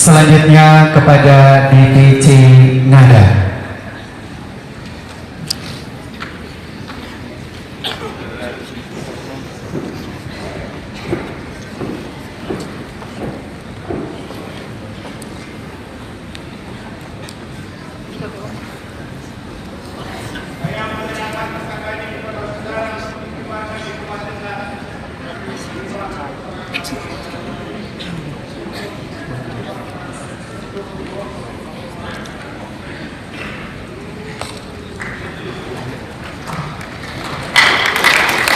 Selanjutnya kepada DPC Ngada.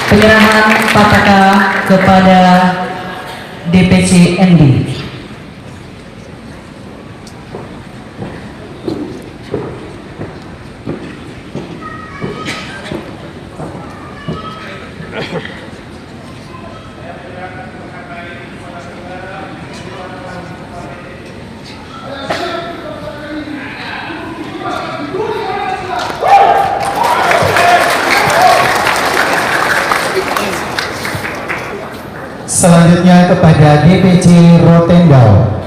Penyerahan Pataka kepada DPC ND. Selanjutnya kepada DPC Rotendao.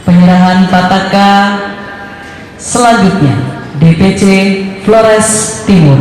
Penyerahan Pataka selanjutnya DPC Flores Timur.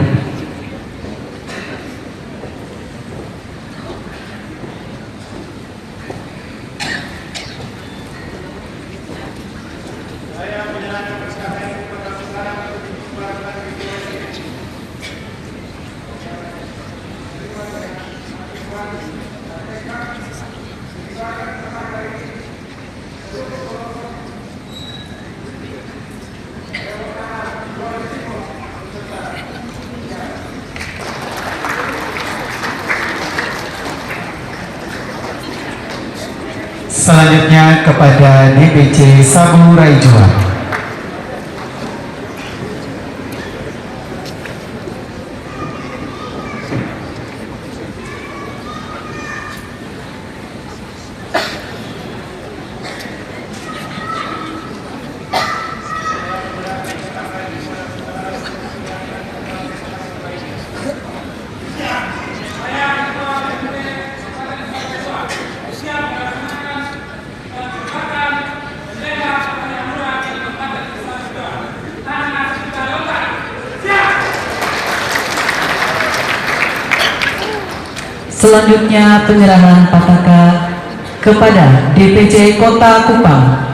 Selanjutnya kepada DPC Saburai Jua. Selanjutnya penyerahan Pataka kepada DPC Kota Kupang.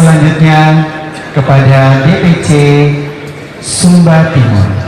Selanjutnya kepada DPC Sumba Timur.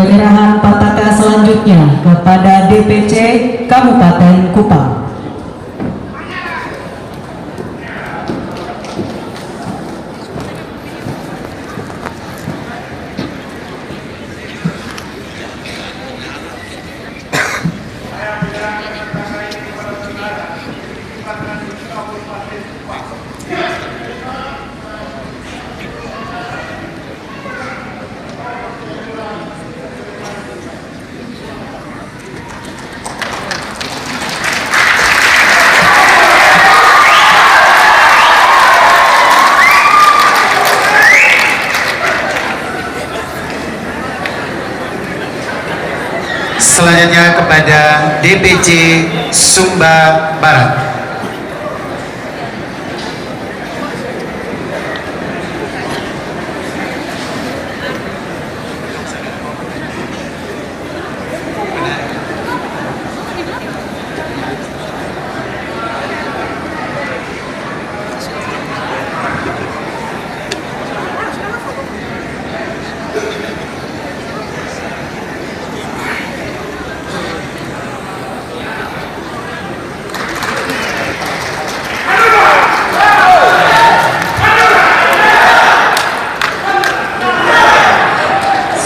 Penyerahan Pataka selanjutnya kepada DPC Kabupaten Kupang. Selanjutnya kepada DPC Sumba Barat.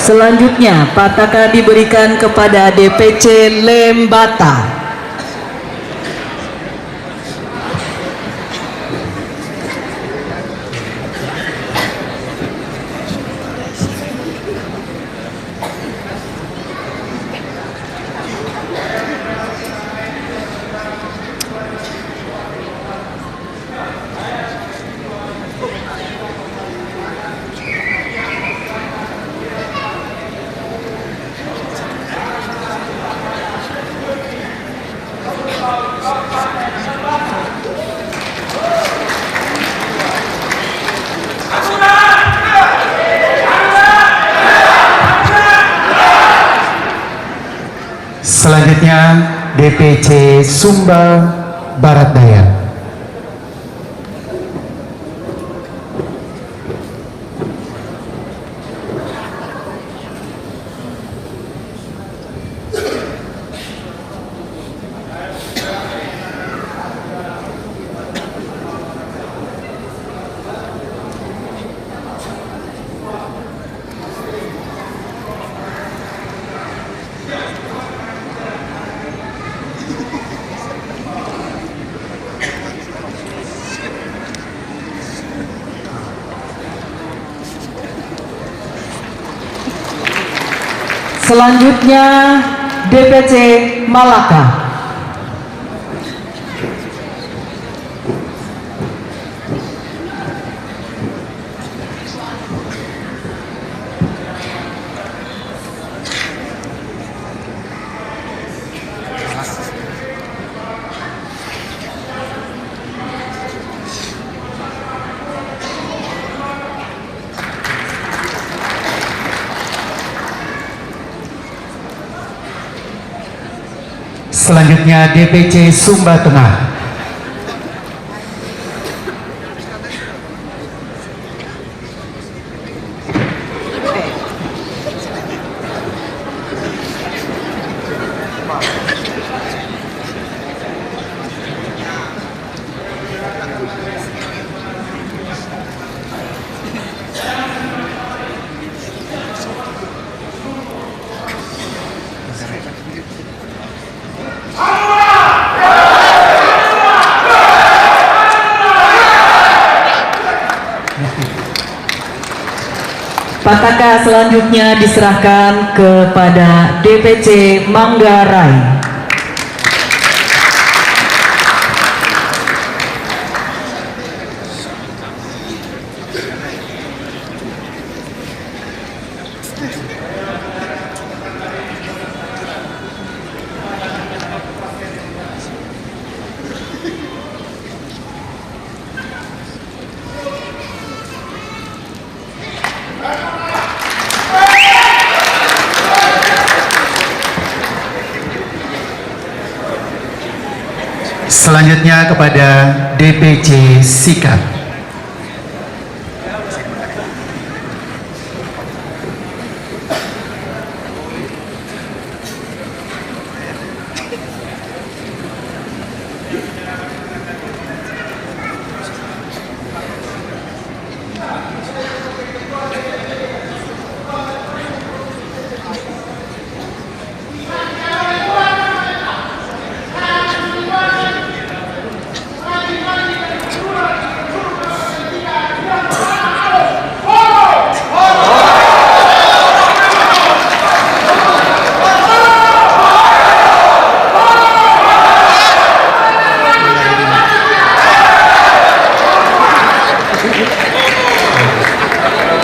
Selanjutnya, pataka diberikan kepada DPC Lembata. Selanjutnya DPC Sumba Barat Daya. Selanjutnya DPC Malaka. Selanjutnya DPC Sumba Tengah. Pataka selanjutnya diserahkan kepada DPC Manggarai. Selanjutnya kepada DPC Sikap.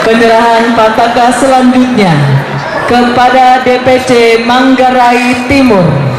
Penyerahan pataka selanjutnya kepada DPC Manggarai Timur.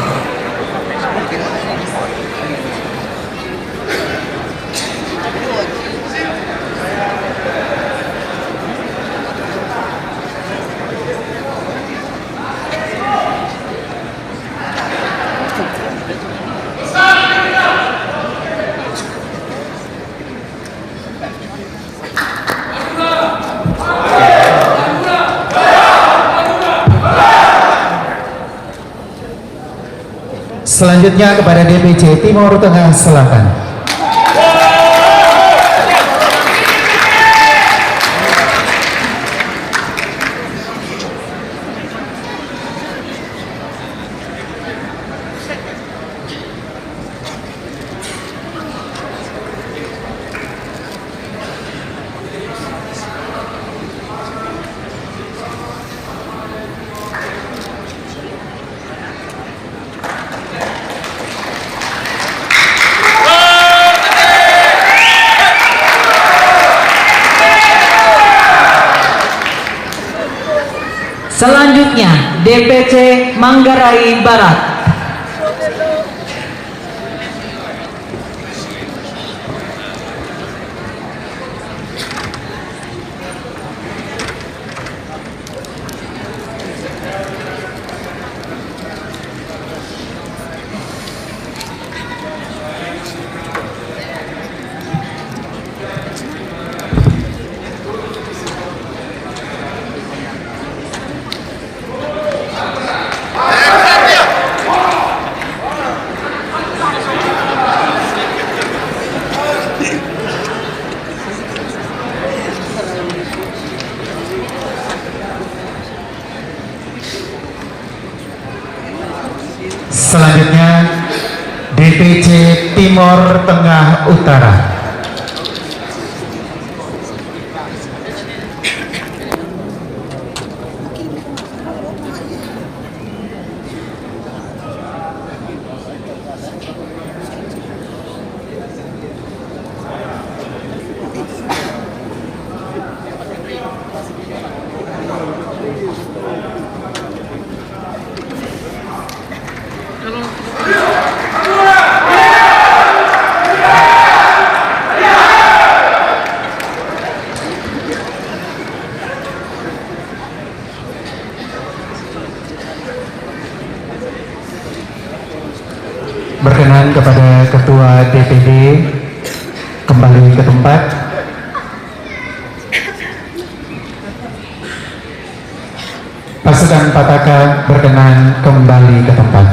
Selanjutnya kepada DPC Timur Tengah Selatan. Selanjutnya DPC Manggarai Barat. Selanjutnya DPC Timur Tengah Utara. Berkenan kepada Ketua DPD kembali ke tempat. Pasukan Pataka berkenan kembali ke tempat.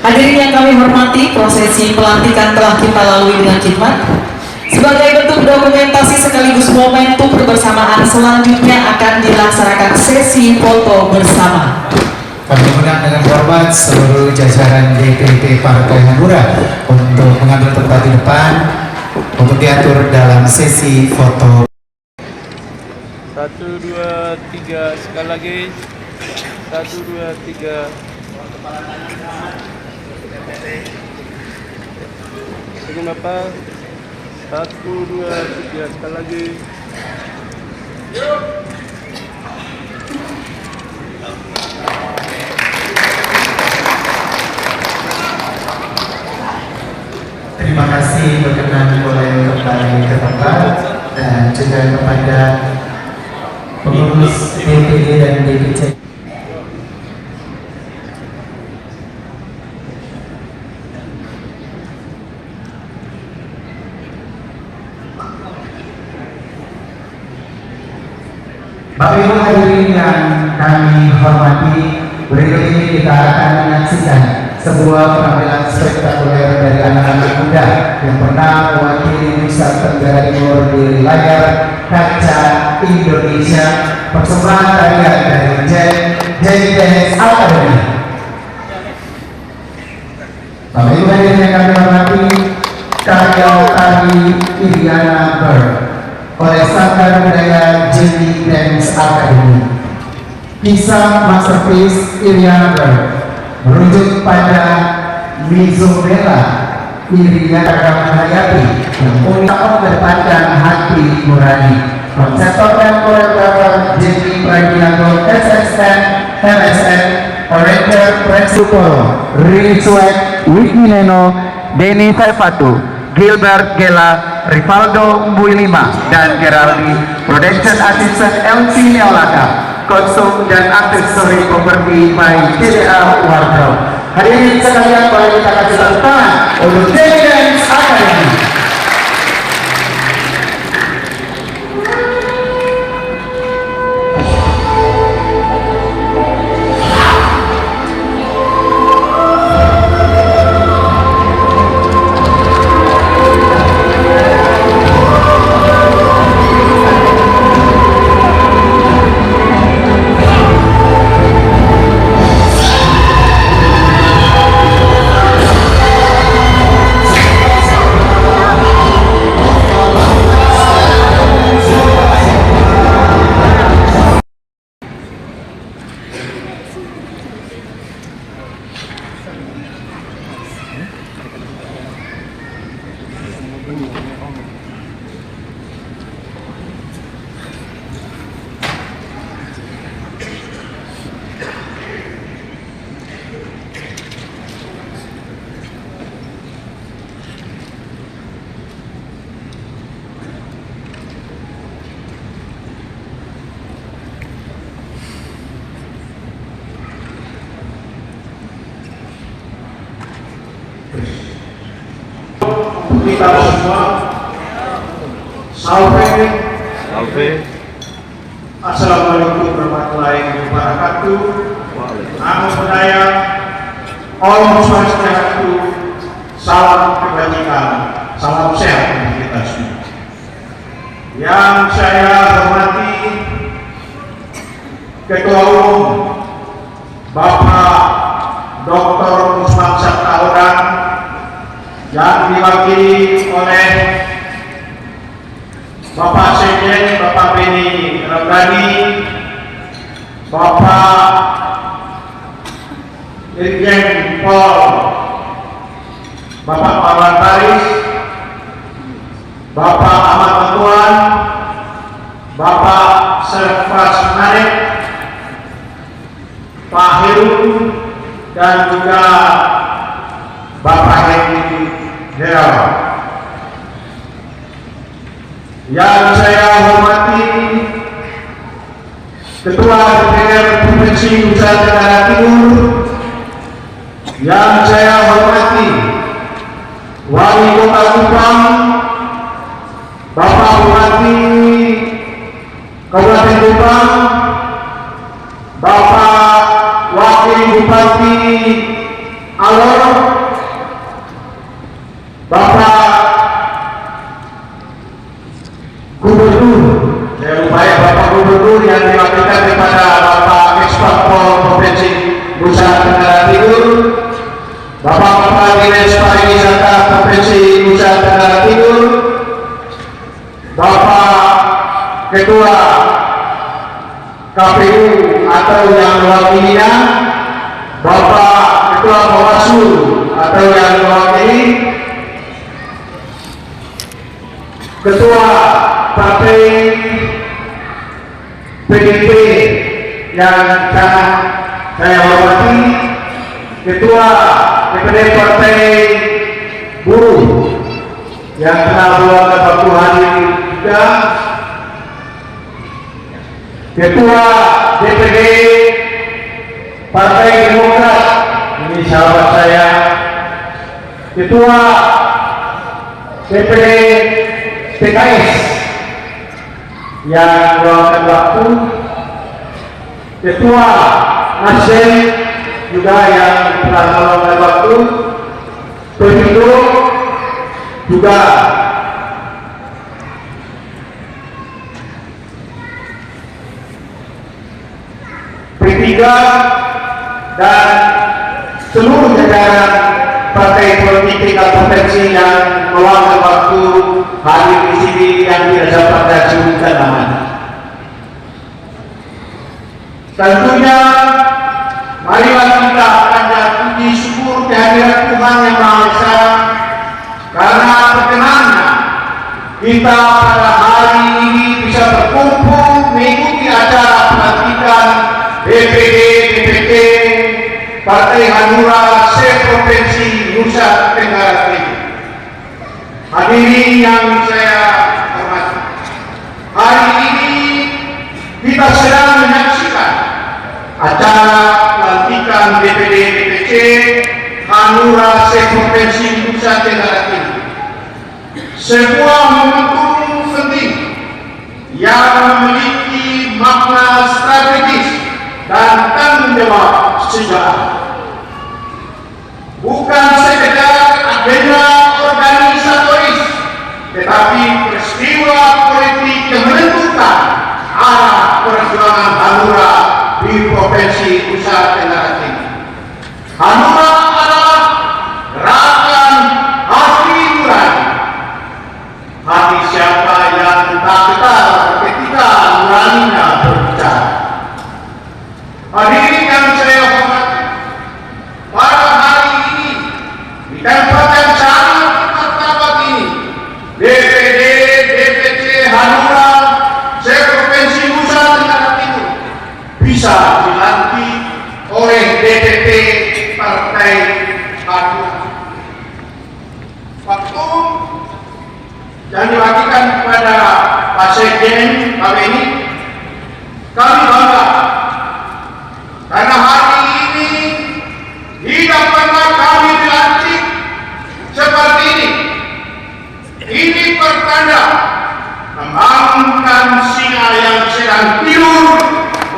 Hadirin yang kami hormati, prosesi pelantikan telah kita lalui dengan khidmat. Sebagai bentuk dokumentasi sekaligus momentum kebersamaan, selanjutnya akan dilaksanakan sesi foto bersama. Kami mengundang dengan hormat seluruh jajaran DPD Partai Hanura untuk mengambil tempat di depan untuk diatur dalam sesi foto. 1, 2, 3, sekali lagi. 1, 2, 3. Tunggu Bapak. 1, 2, 3, sekali lagi. dan juga kepada pengurus DPD dan DPC. Bapak Ibu hadirin yang kami hormati, berikut ini kita akan menyaksikan sebuah penampilan spektakuler dari anak-anak muda yang pernah mewakili Nusa Tenggara Timur di layar kaca Indonesia. Persembahan tarian dari J Dance Academy. Bapak Ibu hadirin yang kami hormati, karya tari Iriana Bird oleh Sanggar Budaya J Dance Academy. Kisah masterpiece Iriana Bird merujuk pada Mizobella Iriana Rahmayati yang punya mengedepankan hati nurani. Konseptor dan koreografer Jenny Pragianto SSN MSN, arranger Principal Rizwek Wikineno, Denny Saifatu, Gilbert Gela, Rivaldo Mbuilima, dan Geraldi. Production Assistant LC Neolaka, kostum dan aksesori properti by TDA Wardrobe. Hadirin sekalian, boleh kita kasih tepuk tangan untuk J Dance Academy. Kita semua Salve. Assalamualaikum warahmatullahi wabarakatuh. Namo Buddhaya, Om Swastiastu, salam kebajikan, salam sehat untuk kita semua. Yang saya hormati Ketua Umum Bapak Dr. Usman Sabtaodang, yang diwakili oleh Bapak Sekjen, Bapak Beni Ramdhani, Bapak Irjen Pol, Bapak Marwan Paris, Bapak Ahmad Batuan, Bapak Servas Narik, Pak Heru, dan juga Bapak Hedi Herawan. Yang saya hormati Ketua DPR Provinsi Nusa Tenggara Timur, yang saya hormati Wali Kota Kupang, Bapak Bupati Kabupaten Kupang, Bapak Wakil Bupati Alor, Bapak Gubernur, saya lupa ya, Bapak Gubernur yang diwakilkan kepada Bapak Ekspor Provinsi Nusa Tenggara Timur, Bapak Kepala Dinas Pariwisata Provinsi Nusa Tenggara Timur, Bapak Ketua KPU atau yang mewakilinya, Bapak Ketua Bawaslu atau yang mewakili, Ketua Partai PDIP yang sangat saya hormati, Ketua DPD Partai Buruh yang telah beberapa waktu hadir juga, Ketua DPD Partai Demokrat, ini sahabat saya, Ketua DPD PKS yang meluangkan waktu, Ketua Nasdem juga yang telah meluangkan waktu, Perindo juga P3 dan seluruh jajaran partai politik tingkat provinsi yang meluangkan waktu hadir di sini yang tidak dapat saya sebutkan namanya. Tentunya marilah kita panjat puji syukur kehadiran Tuhan Yang Maha Esa karena perkenannya kita pada hari ini bisa berkumpul mengikuti acara pelantikan DPD DPC Partai Hanura se-Provinsi Nusa Tenggara Timur. Hadirin yang saya hormati, hari ini kita sedang menyaksikan acara pelantikan DPD DPC Hanura se-Provinsi Nusa Tenggara Timur, sebuah momentum penting yang memiliki makna strategis dan tanggung jawab sejarah. Bukan sekedar agenda organisatoris, tetapi peristiwa politik yang menentukan arah perjuangan Hanura di Provinsi Nusa Tenggara Timur. Hanura adalah gerakan hati nurani. Hati siapa yang tak getar ketika nuraninya berbicara. Hadirin yang saya hormati, pada hari ini di tempat yang sangat martabat ini, DPD DPC Hanura se-Provinsi Nusa Tenggara Timur bisa dilantik oleh DPP Partai Hanura. Waktu yang diwakilkan kepada Pak Sekjen Pak Beni, kami bangga karena hari ini tidak pernah kami dilantik seperti ini. Ini pertanda membangunkan singa yang sedang tidur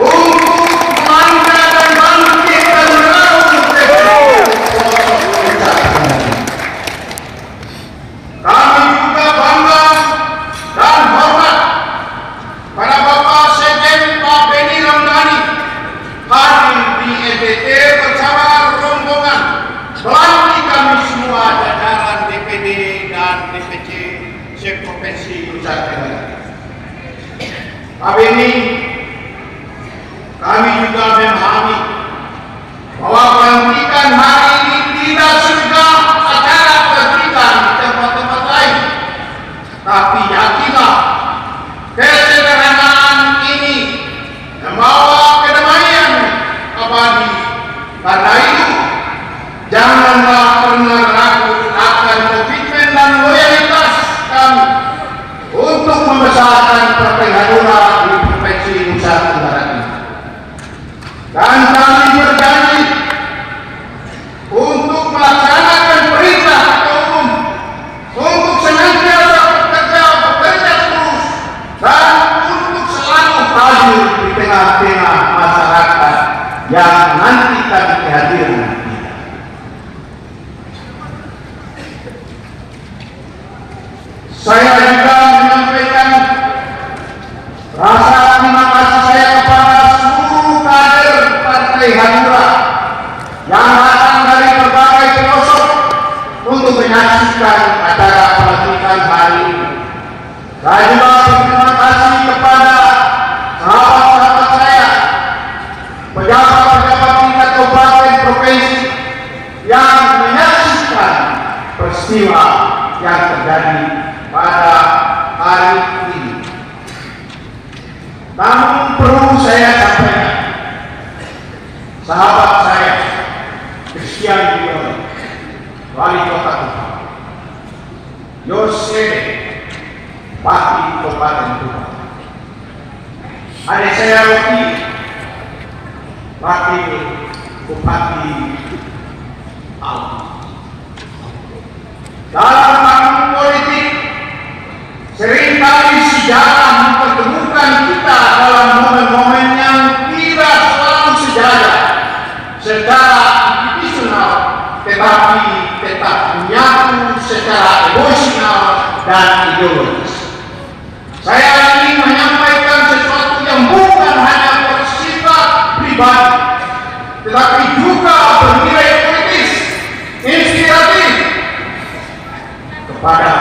untuk memangga dan bangkit dan meraung kami juga bangga dan hormat pada Bapak Sekjen Pak Beni Ramdhani hadir di NTT bersama rombongan melalui kami semua jajaran DPD dan DPC se-Provinsi Nusa Tenggara. Pak Beni, kami juga memahami bahwa pelantikan hari ini tidak sekedar acara pelantikan di tempat-tempat lain, tapi yakinlah kesederhanaan ini membawa kedamaian abadi. Karena itu, janganlah pernah ragu akan komitmen dan loyalitas kami untuk membesarkan Partai Hanura di Provinsi Nusa Tenggara Timur. Dan kami berjanji untuk melaksanakan perintah Ketua Umum untuk senantiasa bekerja terus dan untuk selalu hadir di tengah-tengah masyarakat yang menantikan kehadiran kita. Saya juga menyampaikan rasa terima kasih saya kepada seluruh kader Partai Hanura yang datang dari berbagai pelosok untuk menyaksikan acara pelantikan hari ini. Saya juga berterima kasih kepada sahabat-sahabat saya, pejabat-pejabat tingkat kabupaten provinsi yang menyaksikan peristiwa yang terjadi pada hari ini. Namun perlu saya sampaikan, sahabat saya Christian Biono, Wali Kota Tuban, Yosede, Bupati Kabupaten Tuban, adik saya Rocky, Wakil Bupati Alki. Dalam tahun politik, seringkali sejarah mempertemukan kita dalam momen-momen yang tidak selalu sejajar secara institusional, tetapi tetap menyatu secara emosional dan ideologis. Saya ingin menyampaikan sesuatu yang bukan hanya bersifat pribadi, tetapi juga bernilai politis, inspiratif kepada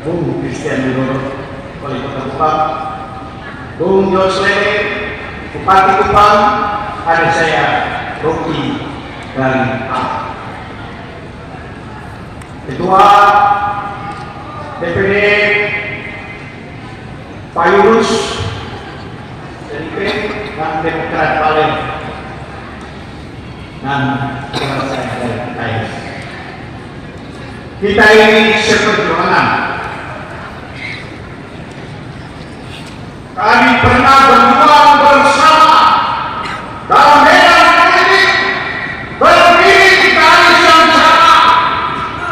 Bung Christian Widodo, Wali Kota Kupang, Bung Joslene, Bupati Kupang, adik saya Rocky dari Alki. Ketua DPD Pak Yunus DP dan Demokrat Balen dan saudara saya dari PKS. Kita ini seperjuangan. Kami pernah berjuang bersama dalam medan politik, berdiri di garis yang sama,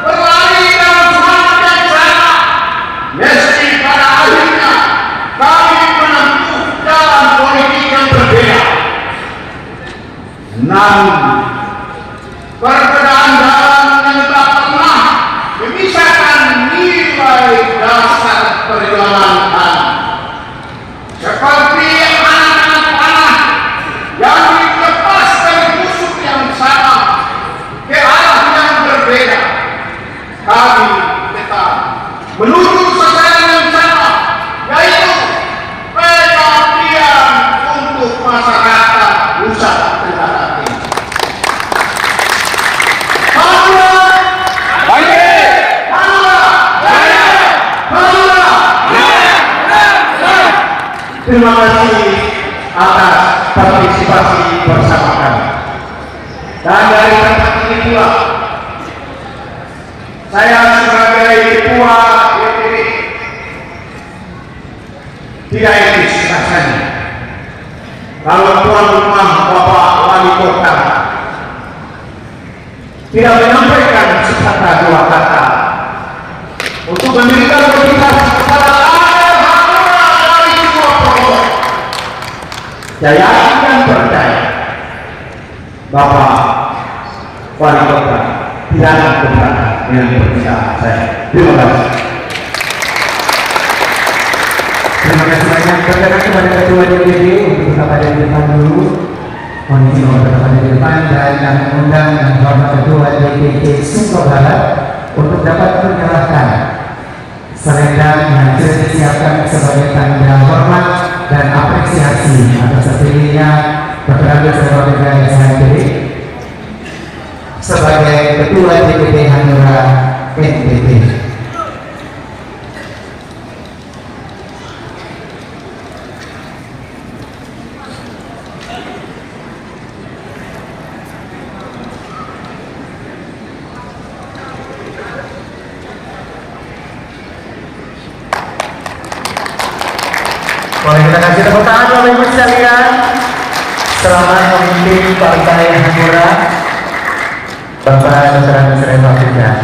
berlari dalam semangat yang sama. Meski pada akhirnya kami menempuh jalan politik yang berbeda, namun perbedaan jalan yang tak pernah memisahkan nilai dasar perjuangan kami. Seperti anak-anak panah yang dilepas dari musuh yang sama ke arah yang berbeda, kami tetap menuju sasaran yang sama, yaitu pengabdian untuk masyarakat Nusa Tenggara Timur. Terima kasih atas partisipasi bersama kami. Dan dari tempat ini pula, saya sebagai ketua DPD tidak etis rasanya kalau tuan rumah Bapak Wali Kota tidak menyampaikan sekata dua kata untuk memberikan motivasi kepada saya akan percaya Bapak Wali Kota tidak akan keberatan dengan permintaan saya. Terima kasih. Terima kasih banyak. Berterima kasih kepada Ketua DPD untuk tetap ada di depan dulu. Mohon izin untuk tetap ada di depan dan kami mengundang yang hormat Ketua DPD Sumba Barat untuk dapat menyerahkan selendang yang sudah disiapkan sebagai tanda hormat dan apresiasi atas terpilihnya Dr. Agus Saudara SHMPD sebagai Ketua DPD Hanura NTT. Boleh kita kasih tepuk tangan Bapak Ibu sekalian. Selamat memimpin Partai Hanura Bapak Dr. Agus Saudara.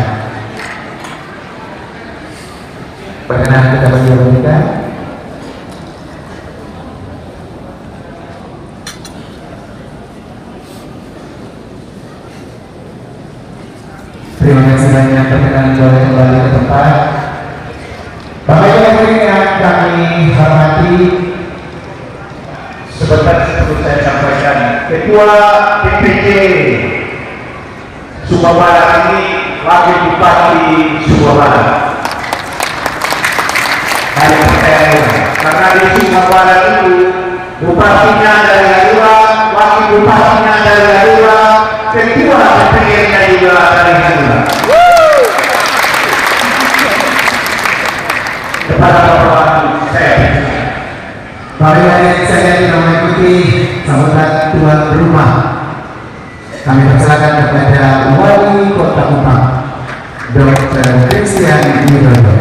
Perkenan kita berjalan. Terima kasih banyak, perkenan boleh kembali ke tempat. Bapak Ibu yang kami hormati, sebentar sebelum saya sampaikan, Ketua DPD Sumba Barat ini Wakil Bupati Sumba Barat. Saya percaya karena di Sumba Barat itu bupatinya dari Hanura, wakil bupatinya dari Hanura, ketua DPD-nya juga dari Hanura. Kepada Bapak saya, mari saya tidak mengikuti sambutan tuan rumah. Kami persilakan kepada Wali Kota Kupang, Dr. Christian Widodo.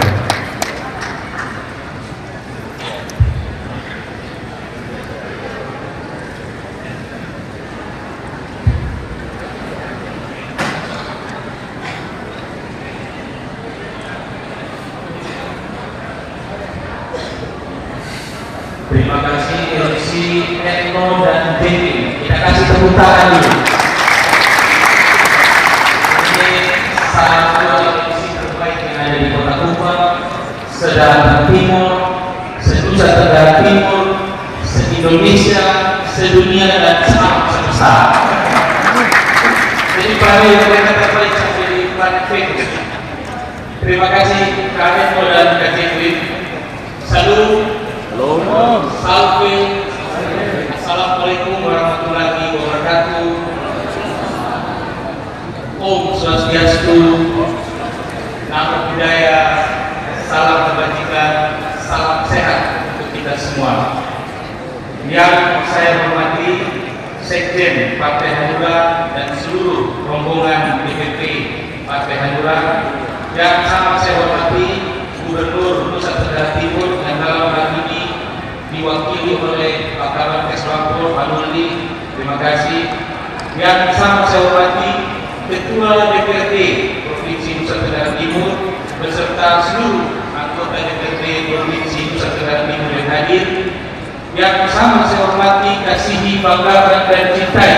tepuk tangan dulu. Ini salah satu institusi terbaik yang ada di Kota Kupang, se-Banten Timur, se-Nusa Tenggara Timur, se-Indonesia, sedunia dan semesta. Jadi para yang terbaik sampai di planet Venus. Terima kasih kalian dan KJW. Salut. Salve. Assalamualaikum warahmatullahi wabarakatuh. Om Swastiastu. Namo Buddhaya. Salam kebajikan, salam sehat untuk kita semua. Yang saya hormati Sekjen Partai Hanura dan seluruh rombongan DPP Partai Hanura. Yang sama saya hormati Gubernur Nusa Tenggara Timur yang dalam hal ini diwakili oleh Pak Kabak Kesbangpol Pak Nurli. Terima kasih. Yang sama saya hormati Ketua DPRD Provinsi Nusa Tenggara Timur beserta seluruh anggota DPRD Provinsi Nusa Tenggara Timur yang hadir. Yang sama saya hormati, kasihi, banggakan dan cintai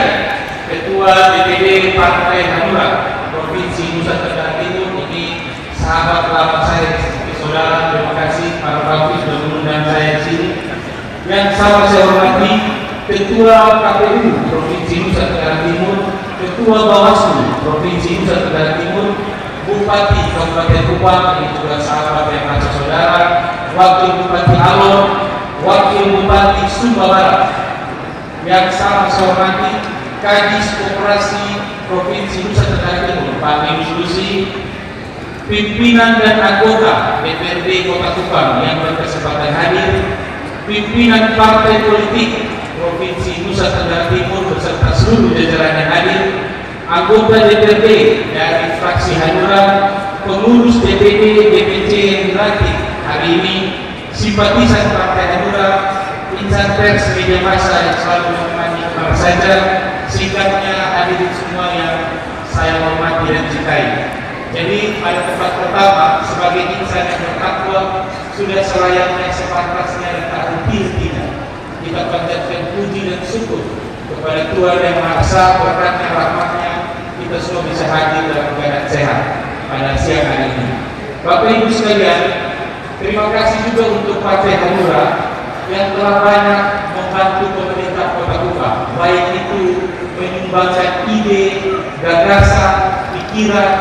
Ketua DPD Partai Hanura Provinsi Nusa Tenggara Timur. Ini sahabat lama saya, saudara. Terima kasih para Bapak sudah mengundang saya di sini. Yang sama saya hormati Ketua KPU Provinsi Nusa Tenggara Timur, Ketua Bawaslu Provinsi Nusa Tenggara Timur, Bupati Kabupaten Kupang, ini juga sahabat yang kata saudara, Wakil Bupati Alor, Wakil Bupati Sumba Barat. Yang sama saya hormati Kadis Koperasi Provinsi Nusa Tenggara Timur, Pak Institusi, pimpinan dan anggota DPRD Kota Kupang yang berkesempatan hadir, pimpinan partai politik Provinsi Nusa Tenggara Timur beserta seluruh jajaran yang hadir, anggota DPRD dari fraksi Hanura, pengurus DPD, DPC yang dilantik hari ini, simpatisan Partai Hanura, insan pers, media massa yang selalu menemani kemana saja, sikapnya hadirin semua yang saya hormati dan cintai. Jadi pada tempat pertama sebagai insan yang bertakwa sudah selayaknya sepantasnya dan tak henti-hentinya kita panjatkan puji dan syukur kepada Tuhan Yang Maha Esa, berkatnya, rahmatnya kita semua bisa hadir dalam keadaan sehat pada siang hari ini. Bapak Ibu sekalian, terima kasih juga untuk Partai Hanura yang telah banyak membantu pemerintah Kota Kupang, baik itu menyumbangkan ide, gagasan, pikiran,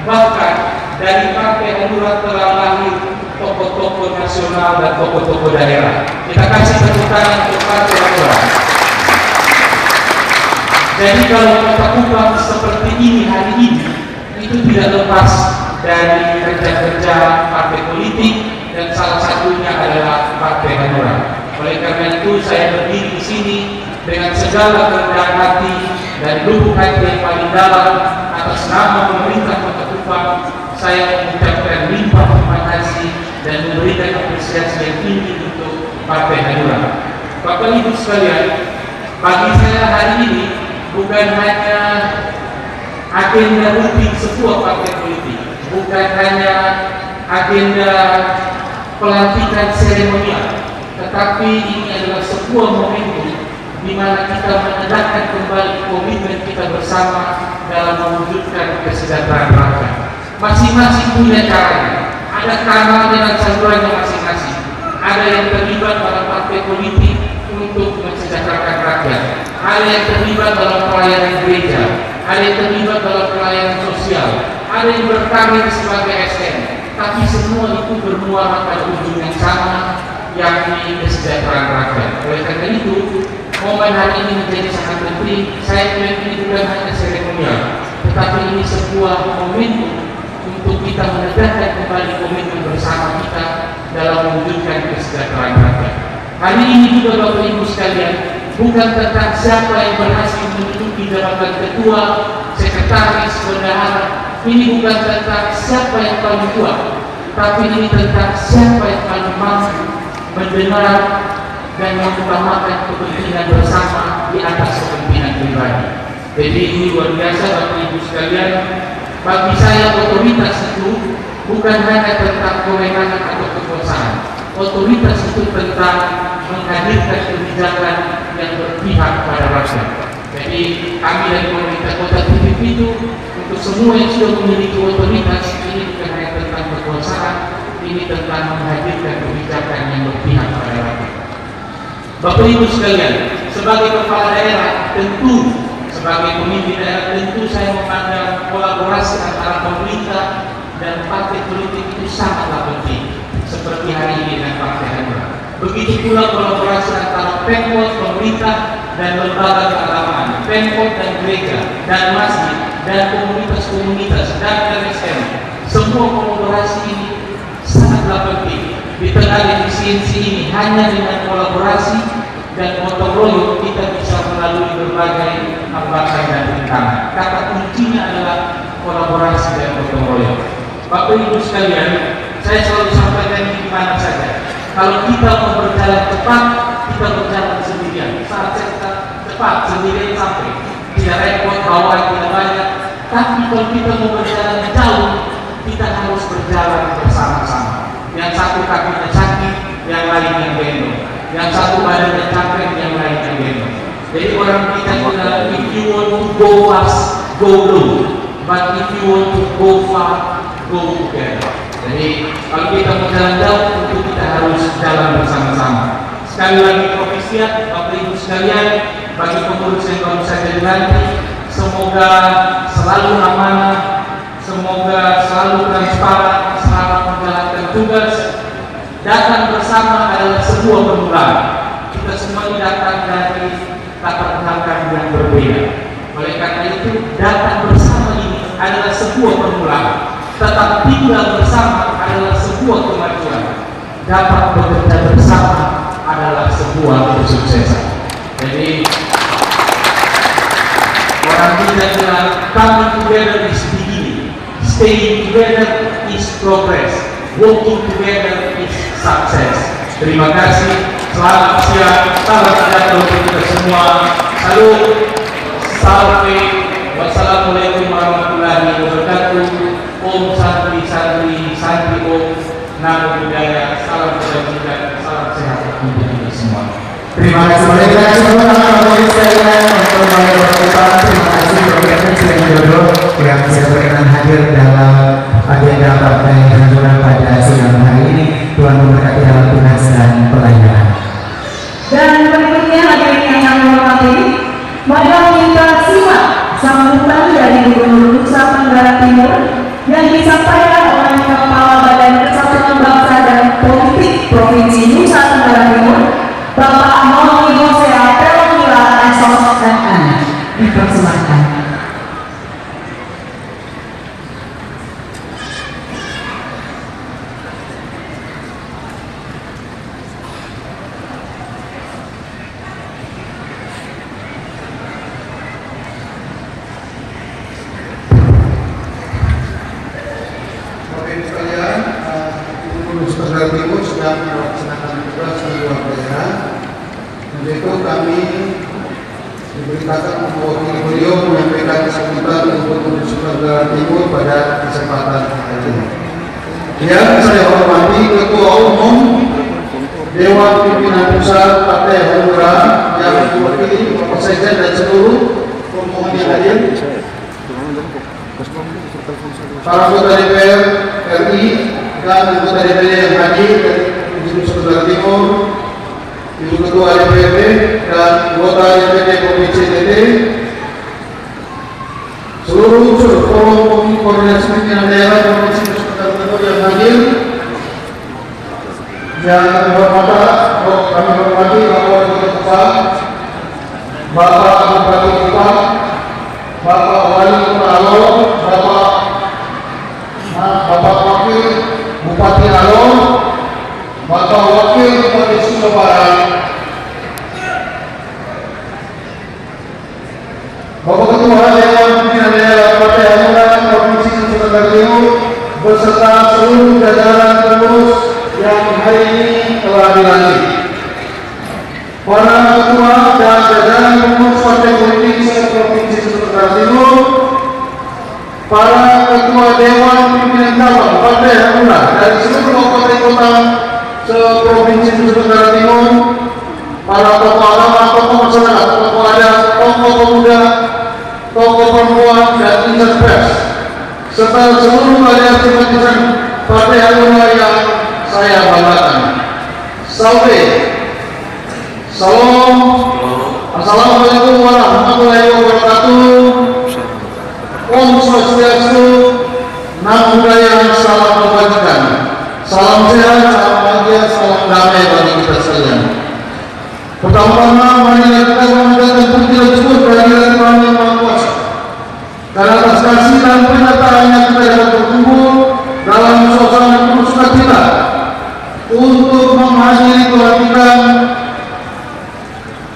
bahkan dari Partai Hanura telah lahir tokoh-tokoh nasional dan tokoh-tokoh daerah. Kita kasih tepuk tangan untuk Partai Hanura. Jadi kalau Kota Kupang seperti ini hari ini, itu tidak lepas dari kerja-kerja partai politik dan salah satunya adalah Partai Hanura. Oleh karena itu saya berdiri di sini dengan segala kerendahan hati dan lubuk hati yang paling dalam atas nama pemerintah Kota Kupang. Saya mengucapkan limpah terima kasih dan memberikan apresiasi yang tinggi untuk Partai Hanura. Bapak Ibu sekalian, bagi saya hari ini bukan hanya agenda rutin sebuah partai politik, bukan hanya agenda pelantikan seremonial, tetapi ini adalah sebuah momentum di mana kita menegakkan kembali komitmen kita bersama dalam mewujudkan kesejahteraan rakyat. Masing-masing punya caranya, ada kanal dengan salurannya masing-masing. Ada yang terlibat dalam partai politik untuk mensejahterakan rakyat, ada yang terlibat dalam pelayanan gereja, ada yang terlibat dalam pelayanan sosial, ada yang berkarir sebagai SM, tapi semua itu bermuara pada ujung yang sama, yakni kesejahteraan rakyat. Oleh karena itu, momen hari ini menjadi sangat penting. Saya melihat ini bukan hanya seremonial, tetapi ini sebuah momentum untuk kita menegakkan kembali komitmen bersama kita dalam mewujudkan kesejahteraan rakyat. Hari ini juga Bapak Ibu sekalian, bukan tentang siapa yang berhasil menduduki jabatan ketua, sekretaris, bendahara. Ini bukan tentang siapa yang paling kuat, tapi ini tentang siapa yang paling mampu mendengar dan mengutamakan kepentingan bersama di atas kepentingan pribadi. Jadi ini luar biasa Bapak Ibu sekalian. Bagi saya otoritas itu bukan hanya tentang kewenangan atau kekuasaan. Otoritas itu tentang menghadirkan kebijakan yang berpihak pada rakyat. Jadi kami dari pemerintah Kota Tidif itu untuk semua yang sudah memiliki otoritas, ini bukan hanya tentang kekuasaan, ini tentang menghadirkan kebijakan yang berpihak pada rakyat. Bapak Ibu sekalian, sebagai kepala daerah tentu, sebagai pemimpin daerah tentu saya memandang kolaborasi antara pemerintah dan partai politik itu sangatlah penting. Seperti hari ini dengan Partai Hanura. Begitu pula kolaborasi antara Pemkot, pemerintah dan lembaga keagamaan, Pemkot dan gereja dan masjid dan komunitas-komunitas dan LSM. Semua kolaborasi ini sangatlah penting. Di tengah efisiensi ini hanya dengan kolaborasi dan gotong royong kita bisa melalui berbagai hambatan dan rintangan. Kata kuncinya adalah kolaborasi dan gotong royong. Bapak Ibu sekalian, saya selalu sampaikan di mana saja. Kalau kita mau berjalan cepat, kita berjalan sendirian. Saat kita cepat sendirian sampai, tidak repot, bawaan tidak banyak. Tapi kalau kita mau berjalan jauh, kita harus berjalan bersama-sama. Yang satu kakinya sakit, yang lain yang gendong. Yang satu badannya capek, yang lain yang gendong. Jadi orang kita bilang, if you want to go fast, go low. But if you want to go far, go together. Jadi kalau kita mau jalan jauh, tentu kita harus jalan bersama-sama. Sekali lagi Profesiat, Bapak Ibu sekalian, bagi pengurus yang baru saja dilantik, semoga selalu amanah, semoga selalu transparan, selalu menjalankan tugas. Datang bersama adalah sebuah permulaan. Kita semua datang dari latar belakang yang berbeda. Oleh karena itu, datang bersama ini adalah sebuah permulaan. Tetap tinggal bersama adalah sebuah kemajuan. Dapat bekerja bersama adalah sebuah kesuksesan. Jadi orang kita bilang coming together is beginning, staying together is progress, working together is success. Terima kasih. Selamat siang. Salam sejahtera untuk kita semua. Salut. Sampai. Wassalamualaikum warahmatullahi wabarakatuh. Om Santri Santri Santri Om Namo Buddhaya. Salam kebajikan, salam sehat untuk kita semua. Terima kasih banyak semua teman-teman sekalian untuk berkenan. Terima kasih Bapak Presiden Jodoh yang bisa berkenan hadir dalam agenda Partai Hanura pada siang hari ini. Tuhan memberkati dalam tugas dan pelayanan. Dan berikutnya hadirin yang kami hormati, mari kita simak sambutan dari Gubernur Nusa Tenggara Timur yang disampaikan oleh Kepala Badan Persatuan Bangsa dan Politik Provinsi Nusa Tenggara Timur, Bapak Maulwi Hosea Pelomila Esos MN. Dipersilakan. Timur sedang melaksanakan tugas di luar daerah. Untuk itu kami diberitakan mewakili beliau menyampaikan sambutan untuk Nusa Tenggara Timur pada kesempatan hari ini. Yang saya hormati Ketua Umum Dewan Pimpinan Pusat Partai Hanura yang diwakili Bapak Sekjen dan seluruh rombongan yang hadir, para anggota DPR RI dan anggota DPD yang hadir dari Nusa Tenggara Timur, Ibu Ketua DPRD dan anggota DPD Provinsi NTT, seluruh unsur forum koordinasi pimpinan daerah Provinsi Nusa Tenggara Timur yang hadir, yang kami hormati Bapak Wali Kota, Bapak Bupati Kota, Bapak Wali Kota Alor, Bapak Wakil Bupati Alor, Bapak Wakil Bupati Sumba Barat, Bapak Ketua Dewan Pimpinan Daerah Partai Hanura Provinsi Nusa Tenggara Timur beserta seluruh jajaran pengurus yang hari ini telah dilantik, para ketua dan jajaran pengurus partai politik se-Provinsi Nusa Tenggara Timur, para ketua Dewan Pimpinan Cabang Partai Hanura dari seluruh kabupaten kota se-Provinsi Nusa Tenggara Timur, para tokoh agama, tokoh masyarakat, tokoh adat, tokoh pemuda Shalom. Assalamualaikum warahmatullahi wabarakatuh. Om Swastiastu, Namo Buddhaya, salam kebajikan, salam sehat, salam bahagia, salam damai bagi kita sekalian. Pertama-tama, mari kita memanjatkan puji dan syukur kehadirat Tuhan Yang Maha Kuasa. Karena atas kasih dan penyertaannya kita dapat berkumpul dalam suasana penuh sukacita untuk menghadiri pelantikan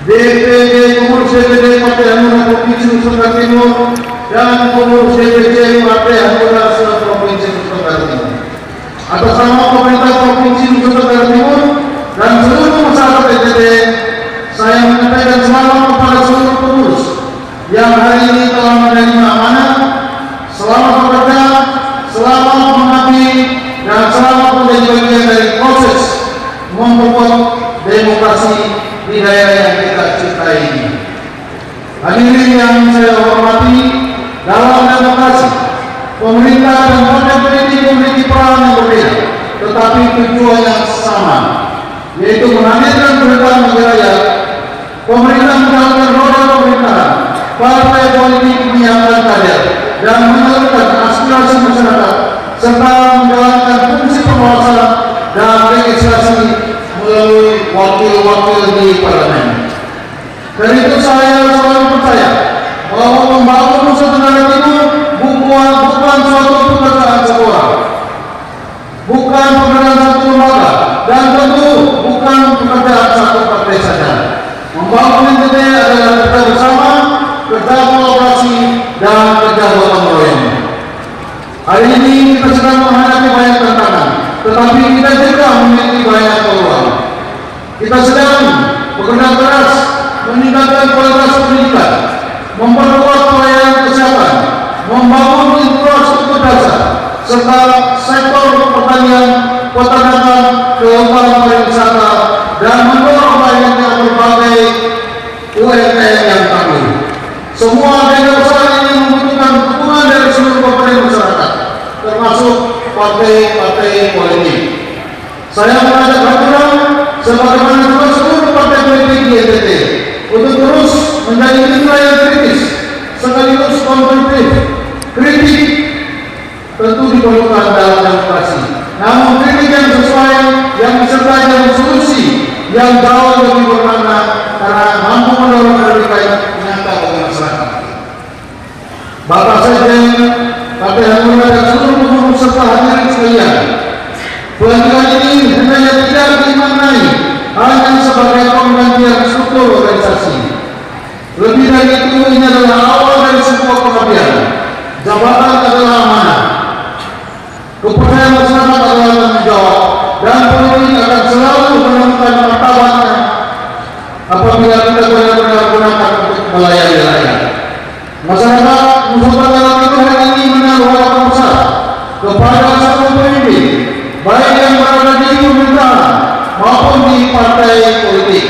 DPD pengurus DPD Partai Hanura Provinsi Nusa Tenggara Timur dan pengurus DPD Partai Hanura Provinsi Nusa Tenggara Timur. Atas nama pemerintah Provinsi Nusa Tenggara Timur dan seluruh masyarakat DPD, saya menyampaikan salam kepada seluruh pengurus yang hari ini telah menerima amanah. Selamat bekerja, selamat mengabdi, dan selamat menjadi bagian dari proses memperkuat demokrasi di daerah yang kita cintai ini. Hadirin yang saya hormati, dalam demokrasi, pemerintah dan partai politik memiliki peran yang berbeda, tetapi tujuan yang sama, yaitu menghadirkan kehidupan bagi rakyat. Pemerintah menjalankan roda pemerintahan, partai politik menyiapkan kader dan menyalurkan aspirasi masyarakat, serta menjalankan fungsi pengawasan dan legislasi melalui wakil-wakil di parlemen. Dan itu saya selalu percaya bahwa membangun Nusa Tenggara Timur bukan suatu pekerjaan sekolah, bukan pekerjaan satu lembaga, dan tentu bukan pekerjaan satu partai saja. Membangun NTT adalah kerja bersama, kerja kolaborasi, dan kerja gotong royong. Hari ini kita sedang menghadapi banyak tantangan, tetapi kita juga memiliki banyak peluang. Kita sedang bekerja keras meningkatkan kualitas pendidikan, memperkuat pelayanan kesehatan, membangun infrastruktur dasar, serta sektor pertanian, peternakan, kelautan, pariwisata, dan mendorong banyaknya berbagai UMKM yang tangguh. Semua agenda besar ini membutuhkan dukungan dari seluruh komponen masyarakat, termasuk partai-partai politik. Saya mengajak hadirin sebagaimana juga seluruh partai politik di NTT untuk terus menjadi mitra yang kritis sekaligus konstruktif. Kritik tentu diperlukan dalam demokrasi, namun kritik yang sesuai, yang disertai dengan solusi yang jauh lebih bermakna karena mampu mendorong perbaikan nyata bagi masyarakat. Bapak Sekjen Partai Hanura dan seluruh pengurus serta hadirin sekalian, pelantikan ini hendaknya tidak dimaknai hanya sebagai penggantian struktur organisasi. Lebih dari itu, ini adalah awal dari sebuah pengabdian. Jabatan adalah amanah, kepercayaan masyarakat adalah tanggung jawab, dan politik akan selalu menemukan martabatnya apabila kita benar-benar gunakan untuk melayani rakyat. Masyarakat Nusa Tenggara Timur hari ini menaruh harapan besar kepada seluruh pemimpin, baik yang berada di pemerintahan maupun di partai politik.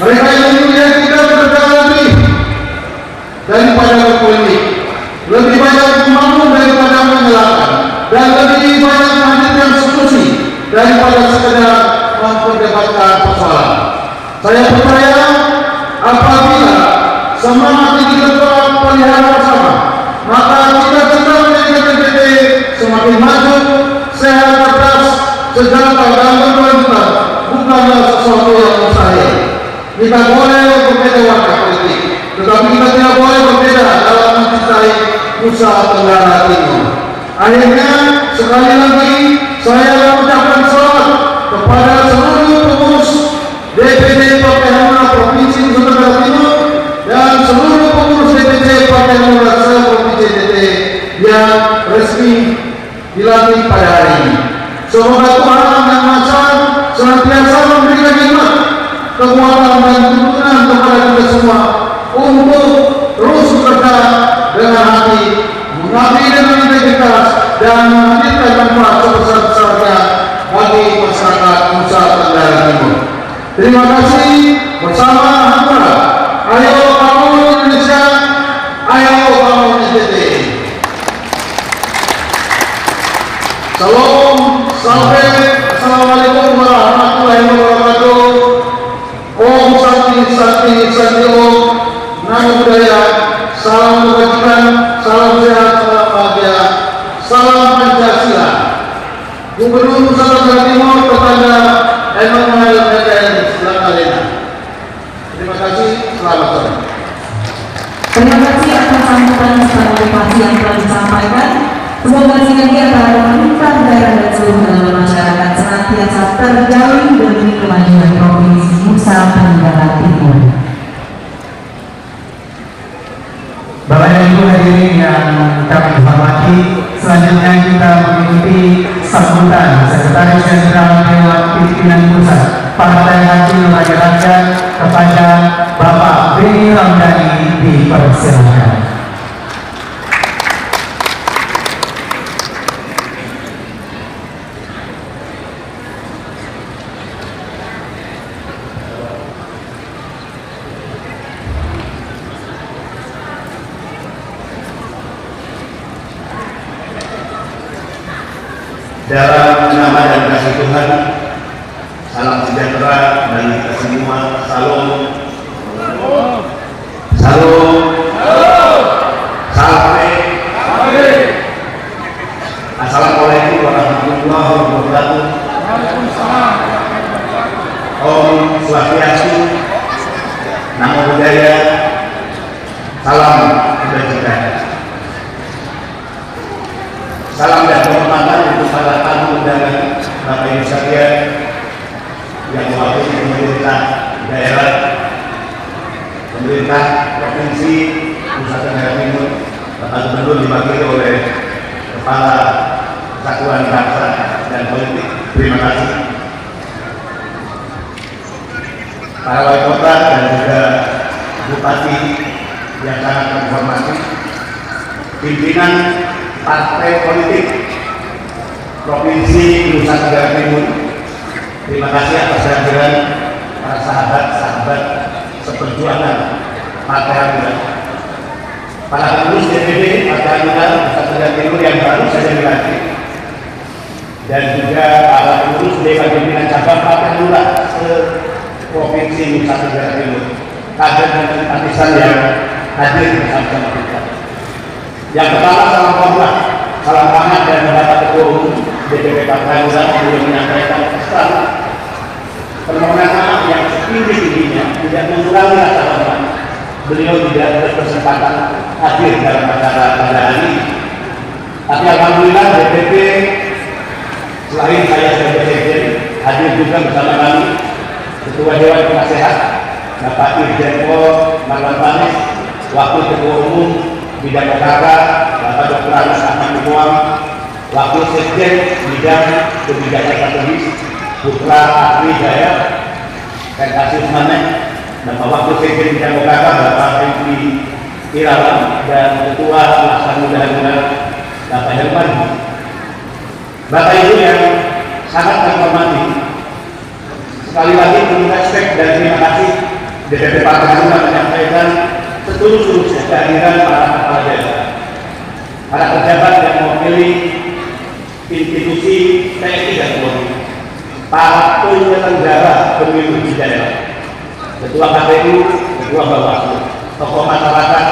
Mereka ingin melihat kita berjalan lebih daripada berpolitik, lebih banyak membangun daripada menyalahkan, dan lebih banyak menghadirkan solusi daripada sekedar memperdebatkan persoalan. Saya percaya apabila semangat ini kita pelihara bersama, maka kita sedang menjadikan NTT semakin maju, sehat, cerdas, sejahtera, dan berkelanjutan, bukanlah sesuatu yang mustahil. Kita boleh berbeda warna politik, tetapi kita tidak boleh berbeda dalam mencintai Nusa Tenggara Timur. Akhirnya, sekali lagi saya mengucapkan selamat kepada seluruh pengurus DPD Partai Hanura Provinsi Nusa Tenggara Timur dan seluruh pengurus DPD Partai Hanura Provinsi NTT yang resmi dilantik pada hari ini. Semoga Tuhan Yang Maha Esa senantiasa memberikan hikmat, kekuatan, dan tuntunan kepada kita semua untuk terus bekerja dengan hati, mengabdi dengan integritas, dan menghadirkan manfaat sebesar-besarnya bagi masyarakat Nusa Tenggara Timur. Terima kasih. Bersama Hanura, ayo bangun Indonesia, ayo bangun NTT. Salam, sampai, assalamualaikum warahmatullahi wabarakatuh. Sakti Om, Namo Buddhaya, salam kebajikan, salam sehat, salam bahagia, salam Pancasila. Gubernur Nusa Tenggara Timur kepada Emmanuel Mekeng Lakalena. Terima kasih, selamat sore. Terima kasih atas sambutan serta motivasi yang telah disampaikan. Semoga sinergi antara pemerintah daerah dan seluruh elemen masyarakat senantiasa terjalin demi kemajuan Provinsi Nusa Tenggara Timur. Bapak dan Ibu hadirin yang kami hormati, selanjutnya kita mengikuti sambutan Sekretaris Jenderal Dewan Pimpinan Pusat Partai Hasil Raja Rakyat kepada Bapak Beni Ramdhani, dipersilakan. Dalam nama dan kasih Tuhan, salam sejahtera bagi kita semua. Salam, salam, salam. Assalamualaikum warahmatullahi wabarakatuh. Om Swastiastu, Namo Buddhaya, salam kebajikan. Salam dan penghormatan untuk para tamu undangan Bapak Ibu sekalian yang mewakili pemerintah daerah, pemerintah provinsi Nusa Tenggara Timur, Bapak Gubernur diwakili oleh Kepala Kesatuan Bangsa dan Politik. Terima kasih. Para wali kota dan juga bupati yang sangat kami hormati, pimpinan partai politik Provinsi Nusa Tenggara Timur, terima kasih atas kehadiran para sahabat-sahabat seperjuangan Partai Hanura, para pengurus DPD Partai Hanura Nusa Tenggara Timur yang baru saja dilantik, dan juga para pengurus Dewan Pimpinan Cabang Partai Hanura se-Provinsi Nusa Tenggara Timur, kader dan simpatisan yang hadir bersama kita. Yang pertama, salam hormat, salam hangat dan mendapat Ketua Umum DPP Partai Hanura beliau menyampaikan pesan permohonan maaf yang setinggi-tingginya, tidak mengurangi rasa hormat. Beliau tidak berkesempatan hadir dalam acara pada hari ini. Tapi alhamdulillah DPP selain saya sebagai sekjen hadir juga bersama kami Ketua Dewan Penasehat Bapak Irjen Pol Marwan Panis, Wakil Ketua Umum Bidang PKK Bapak Dr. Anas Ahmad Muam, Wakil Sekjen Bidang Kebijakan Strategis Putra Akri Jaya dan Kasus Manek, Bapak Wakil Sekjen Bidang PKK Bapak Henry Irawan, dan Ketua Pelaksana Muda Hanura Bapak Herman. Bapak Ibu yang sangat kami hormati, sekali lagi penuh respek dan terima kasih DPP Partai Hanura menyampaikan setulus-tulusnya kehadiran para kepala daerah, para pejabat yang mewakili institusi TNI dan Polri, para penyelenggara pemilu di daerah, Ketua KPU, Ketua Bawaslu, tokoh masyarakat,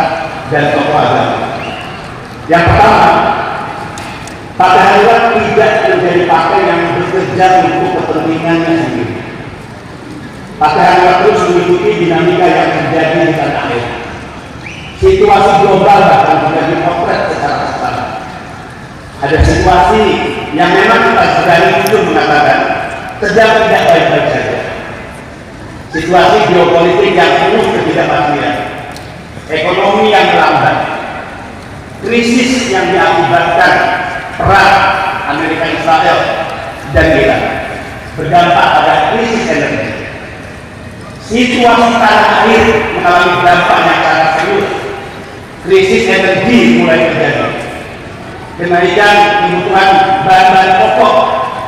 dan tokoh agama. Yang pertama, Partai Hanura tidak menjadi partai yang bekerja untuk kepentingannya sendiri. Partai Hanura terus mengikuti dinamika yang terjadi di tanah air. Situasi global bahkan sudah dipotret secara setara. Ada situasi yang memang kita sedang jujur mengatakan sedang tidak baik-baik saja. Situasi geopolitik yang penuh ketidakpastian, ekonomi yang melambat, krisis yang diakibatkan perang Amerika Israel dan Iran, berdampak pada krisis energi. Situasi tanah air mengalami dampak yang sangat serius. Krisis energi mulai terjadi. Kenaikan kebutuhan bahan-bahan pokok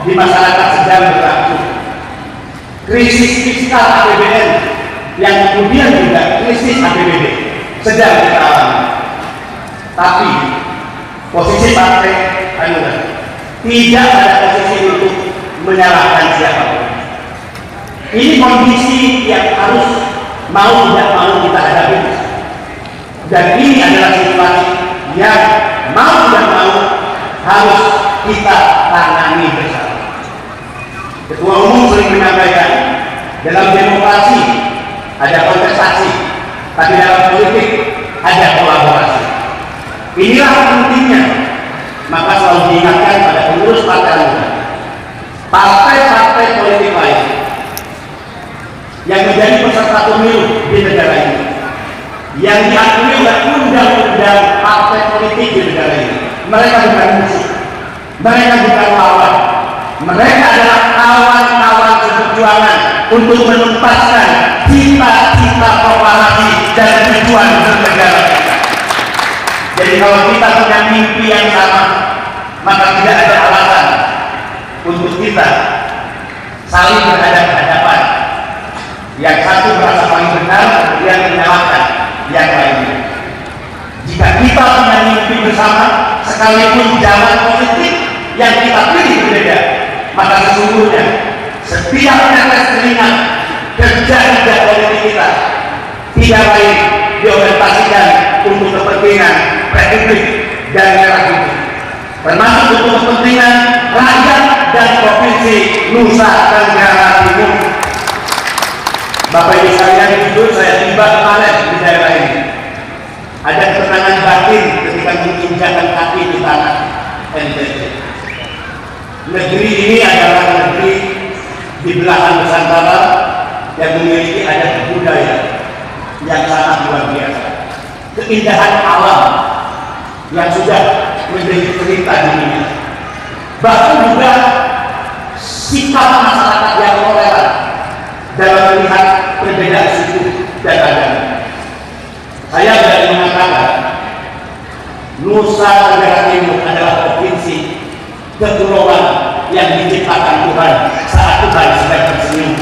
di masyarakat sedang berlangsung. Krisis fiskal APBN yang kemudian juga krisis APBD sedang kita alami. Tapi posisi Partai Hanura tidak ada posisi untuk menyalahkan siapapun. Ini kondisi yang harus mau tidak mau kita hadapi. Dan ini adalah situasi yang mau tidak mau harus kita tangani bersama. Ketua Umum sering menyampaikan, dalam demokrasi ada kontestasi, tapi dalam politik ada kolaborasi. Inilah pentingnya, maka selalu diingatkan pada pengurus partai muda, partai-partai politik lain yang menjadi peserta pemilu di negara ini, yang diakui oleh undang-undang partai politik di negara ini. Mereka bukan musuh, mereka bukan lawan, mereka adalah kawan-kawan seperjuangan untuk menuntaskan cita-cita proklamasi dan tujuan bernegara kita. Jadi kalau kita punya mimpi yang sama, maka tidak ada alasan untuk kita saling berhadapan-hadapan. Yang satu merasa paling benar, kemudian menyalahkan yang lainnya. Jika kita punya mimpi bersama, sekalipun jalan politik yang kita pilih berbeda, maka sesungguhnya setiap tetes keringat kerja politik kita tidak baik diorientasikan untuk kepentingan Republik dan merah putih, termasuk untuk kepentingan rakyat dan provinsi Nusa Tenggara Timur. Bapak Ibu sekalian, jujur saya tiba kemarin di daerah ini. Ada ketenangan batin ketika menginjakkan kaki di tanah NTT. Negeri ini adalah negeri di belahan Nusantara yang memiliki adat budaya yang sangat luar biasa. Keindahan alam yang sudah menjadi cerita dunia. Bahkan juga sikap masyarakat yang toleran dalam melihat perbedaan suku dan agama. Saya berani mengatakan Nusa Tenggara Timur adalah provinsi kepulauan yang diciptakan Tuhan saat Tuhan sedang tersenyum.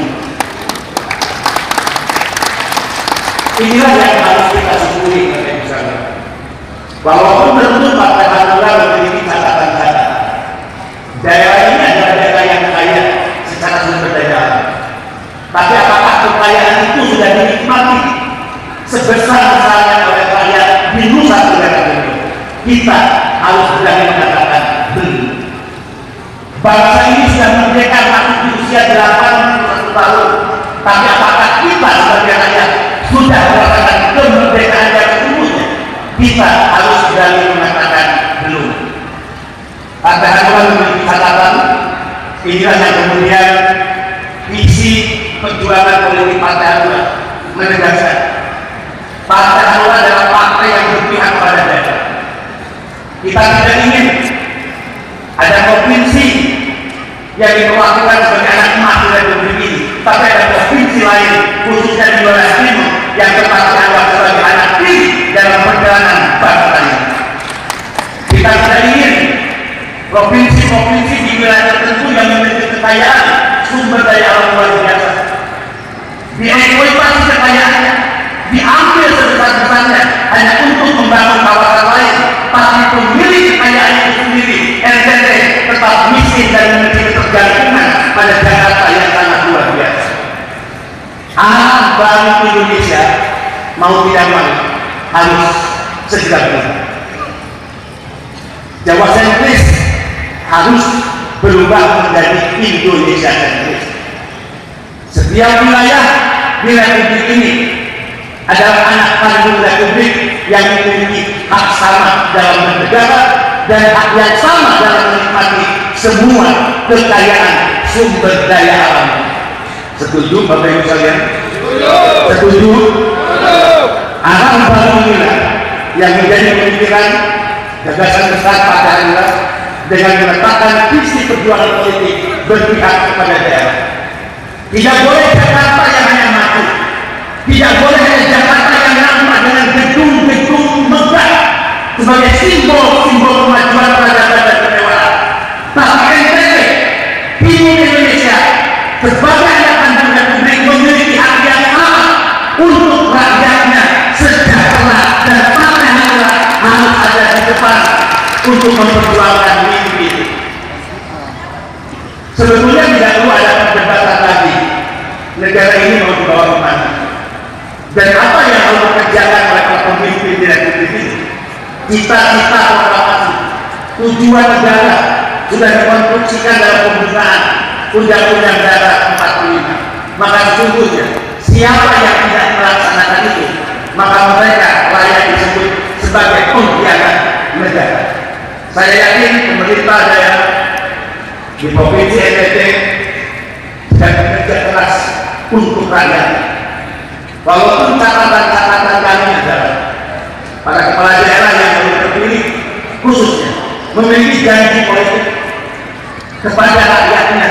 Inilah yang harus kita syukuri, Bapak Ibu sekalian. Walaupun tentu Partai Hanura memiliki catatan-catatan. Daerah ini adalah daerah yang kaya secara sumber daya alam. Tapi apakah kekayaan itu sudah dinikmati sebesar-besarnya oleh rakyat di Nusa Tenggara Timur? Kita harus berani mengatakan belum. Bangsa ini sudah merdeka masuk di usia 81 tahun. Tapi apakah kita sebagai rakyat sudah merasakan kemerdekaan yang sesungguhnya? Kita harus berani mengatakan belum. Partai Hanura memiliki catatan. Inilah yang kemudian visi perjuangan politik Partai Hanura menegaskan Partai Hanura adalah partai yang berpihak pada daerah. Kita tidak ingin ada provinsi yang diperlakukan sebagai anak emas di Republik ini, tapi ada provinsi lain, khususnya di wilayah timur, yang tetap dianggap sebagai anak tiri dalam perjalanan bangsa ini. Kita tidak ingin provinsi-provinsi di wilayah tertentu yang memiliki kekayaan sumber daya alam luar biasa dieksploitasi kekayaannya, diambil sebesar-besarnya hanya untuk membangun kawasan lain, tapi pemilik kekayaan itu sendiri NTT tetap miskin dan memiliki ketergantungan pada Jakarta yang sangat luar biasa. Anak baru Indonesia mau tidak mau harus segera berubah. Jawa sentris harus berubah menjadi Indonesia sentris. Setiap wilayah di Republik ini adalah anak kandung Republik yang memiliki hak sama dalam bernegara dan hak yang sama dalam menikmati semua kekayaan sumber daya alam. Setuju Bapak Ibu sekalian? Setuju? Arah baru inilah yang menjadi pemikiran gagasan besar Partai Hanura dengan meletakkan visi perjuangan politik berpihak kepada daerah. Tidak boleh Jakarta yang hanya maju, tidak boleh hanya Jakarta yang nampak dengan gedung-gedung megah sebagai simbol-simbol kemajuan peradaban dan kemewahan. Tapi NTT, Timur Indonesia, sebagai anak kandung Republik memiliki hak yang sama untuk rakyatnya sejahtera, dan Partai Hanura harus ada di depan untuk memperjuangkan mimpi itu. Sebetulnya tidak perlu ada perdebatan lagi negara ini mau dibawa kemana. Dan apa yang harus dikerjakan oleh para pemimpin di Republik ini? Cita-cita proklamasi, tujuan negara sudah dikonstruksikan dalam pembukaan Undang-Undang Dasar 45. Maka sesungguhnya siapa yang tidak melaksanakan itu, maka mereka layak disebut sebagai pengkhianat negara. Saya yakin pemerintah daerah di Provinsi NTT sedang bekerja keras untuk rakyat. Walaupun catatan-catatan kami adalah para kepala daerah yang baru terpilih khususnya memiliki janji politik kepada rakyatnya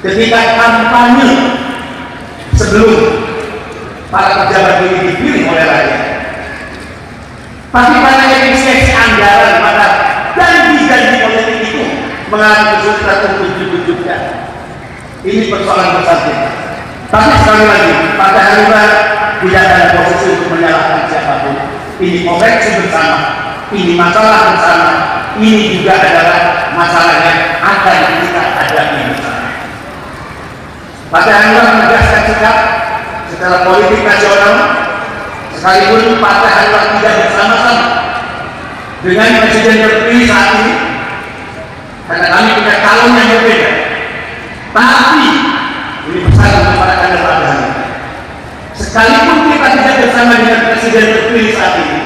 ketika kampanye sebelum para pejabat ini dipilih oleh rakyat. Tapi pada efisiensi anggaran pada janji-janji politik itu mengalami kesulitan untuk diwujudkan. Ini persoalan besar kita. Tapi sekali lagi, Partai Hanura tidak ada posisi untuk menyalahkan siapapun. Ini koreksi bersama, ini masalah bersama, ini juga adalah masalah yang akan kita hadapi bersama. Partai Hanura menegaskan sikap secara politik nasional, sekalipun Partai Hanura tidak bersama-sama dengan Presiden terpilih saat ini, karena kami punya calon yang berbeda. Tapi ini pesan kepada kader Partai Hanura. Sekalipun kita tidak bersama dengan Presiden terpilih saat ini,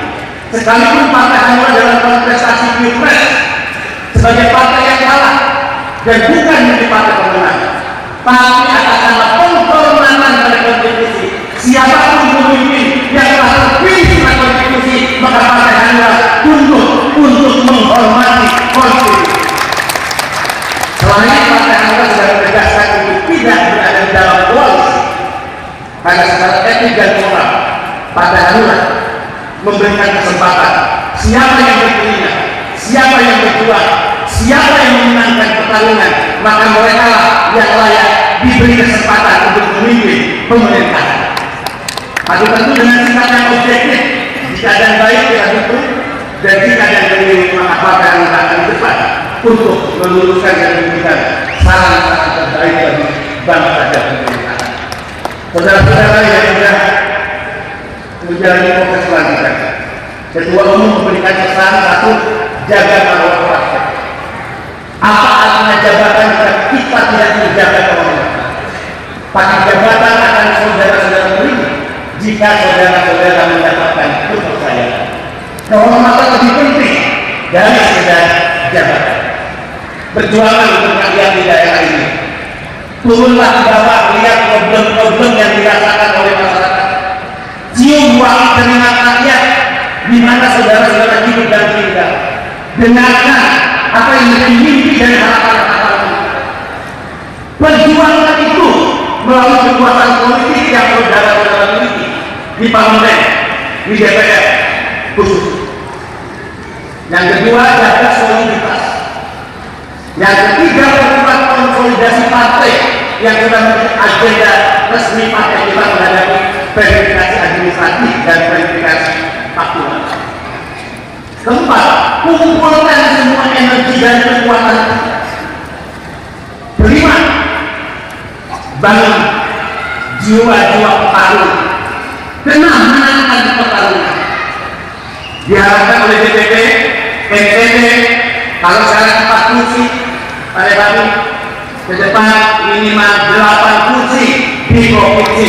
sekalipun Partai Hanura dalam kontestasi Pilpres sebagai partai yang kalah dan bukan menjadi partai pemenang, tapi atas nama penghormatan pada konstitusi, siapapun pemimpin yang telah terpilih pada konstitusi, maka Partai Hanura tunduk untuk menghormati konstitusi. Selain Partai Hanura sudah menegaskan untuk tidak berada di dalam koalisi, karena secara etik dan moral Partai Hanura memberikan kesempatan siapa yang berpilihan, siapa yang berjuang, siapa yang memenangkan pertarungan, maka mereka lah yang layak diberi kesempatan untuk memimpin pemerintahan. Tapi tentu dengan sikap yang objektif, jika ada yang baik kita dukung, dan jika ada yang keliru maka Partai Hanura akan cepat untuk meluruskan dan memberikan saran-saran terbaik bagi bangsa dan pemerintahan. Saudara-saudara yang sudah menjalani proses pelantikan, Ketua Umum memberikan pesan satu, jaga marwah partai. Apa artinya jabatan jika kita tidak menjaga kewenangan? Tapi jabatan akan saudara-saudara terima jika saudara-saudara mendapatkan kepercayaan. Kehormatan lebih penting dari sekedar jabatan. Berjuanglah untuk rakyat di daerah ini. Turunlah ke bawah, lihat problem-problem yang dirasakan oleh masyarakat. Cium wangi keringat rakyat di mana saudara-saudara hidup dan tinggal. Dengarkan apa yang menjadi mimpi dan harapan-harapan kita. Perjuangkan itu melalui kekuatan politik yang saudara-saudara miliki di parlemen, di DPR khusus. Yang kedua, jaga soliditas. Yang ketiga, perkuat konsolidasi partai yang sudah menjadi agenda resmi partai kita menghadapi verifikasi administratif dan verifikasi faktual. Keempat, kumpulkan semua energi dan kekuatan kita. Kelima, bangun jiwa-jiwa petarung, menangkan pertarungan. Diharapkan oleh DPP, NTT, kalau sekarang 4 kursi pada kami, ke depan minimal 8 kursi di provinsi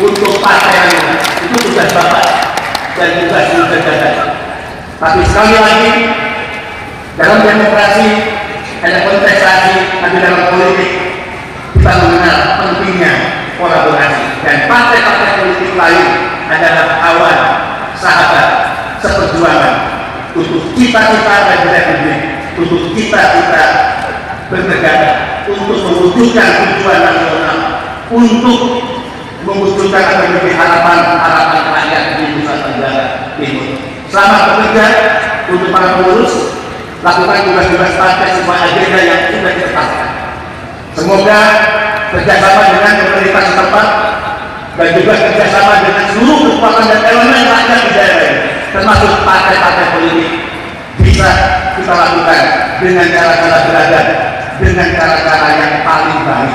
untuk Partai Hanura. Itu tugas Bapak dan tugas negara. Tapi sekali lagi, dalam demokrasi ada kontestasi, tapi dalam politik kita mengenal pentingnya kolaborasi, dan partai-partai politik lain adalah kawan, sahabat, seperjuangan untuk cita-cita Republik, untuk cita-cita bernegara, untuk mewujudkan tujuan nasional, untuk mewujudkan apa yang menjadi harapan rakyat di Nusa Tenggara Timur. Selamat bekerja untuk para pengurus, lakukan tugas-tugas partai sesuai agenda yang sudah ditetapkan. Semoga kerjasama dengan pemerintah setempat dan juga kerjasama dengan seluruh kekuatan dan elemen rakyat di daerah ini, termasuk partai-partai politik, bisa kita lakukan dengan cara-cara beragam, dengan cara-cara yang paling baik.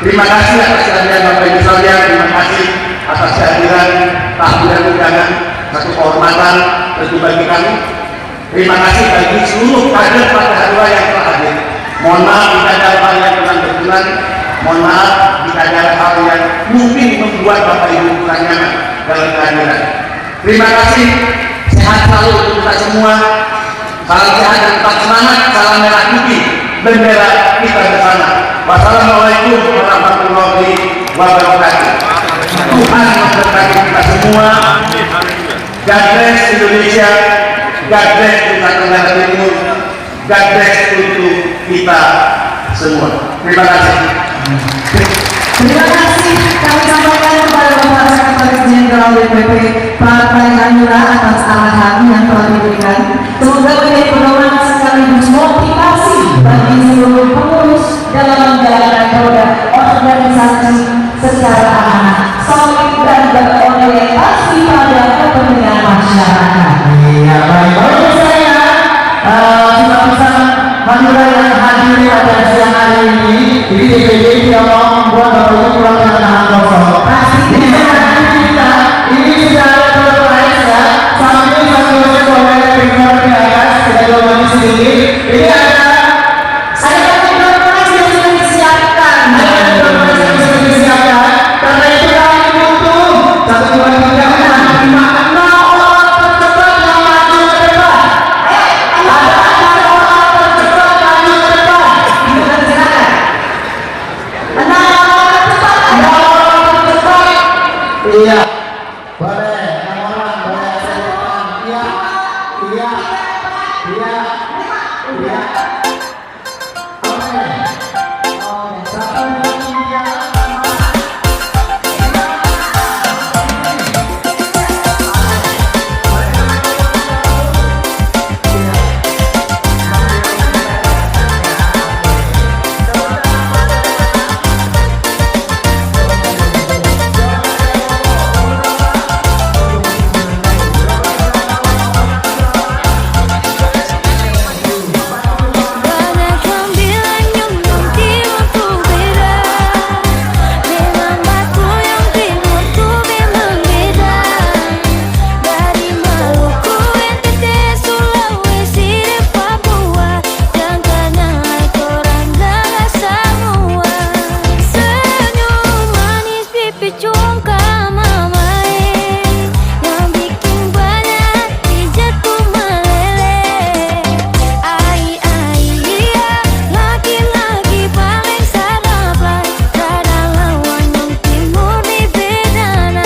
Terima kasih atas kehadiran Bapak Ibu sekalian, terima kasih atas satu bidang undangan, satu kehormatan tentu bagi kami. Terima kasih bagi seluruh kader Partai Hanura yang telah hadir. Mohon maaf jika ada hal yang kurang berkenan. Mohon maaf jika ada hal yang mungkin membuat Bapak Ibu kurang nyaman dalam kehadiran. Terima kasih. Sehat selalu untuk kita semua. Salam sehat dan tetap semangat. Salam merah putih, bendera kita bersama. Wassalamualaikum warahmatullahi wabarakatuh. Tuhan memberkati kita semua. God bless Indonesia. God bless Nusa Tenggara Timur. God bless untuk kita semua. Terima kasih. Terima kasih kami sampaikan kepada Bapak Sekretaris Jenderal DPP Partai Hanura atas arahan yang telah diberikan. Semoga menjadi pedoman sekaligus motivasi bagi seluruh pengurus dalam menjalankan roda organisasi secara amanah, solid dan berorientasi pada kepentingan masyarakat. Iya, baik saya juga bisa Hanura yang hadir pada siang hari ini. Jadi DPD tidak mau membuat Bapak Ibu pulang dengan tangan kosong. Ini sudah terbaik ya. Sambil saya boleh dengar di atas, kita doang sedikit. Ini ada informasi yang sudah disiapkan. karena itu kami butuh 1, 2, 3, 4, 5, 6 orang tercepat yang maju ke depan. Ada 6 orang tercepat maju ke depan. Iya. Boleh, 6 orang boleh ke depan. Iya. Iya. Iya. Iya. Oke. Oke, 1, 2, 3. Banyak yang bilang Nyong Timur tuh beda. Memang batu yang timur tuh memang beda. Dari Maluku, NTT, Sulawesi, dan Papua, jangan orang dalam semua. Senyum manis pipi congkak mamae, yang bikin banyak pijatku meleleh. Laki-laki paling sarapan, kadang lawan Nyong Timur di bedana.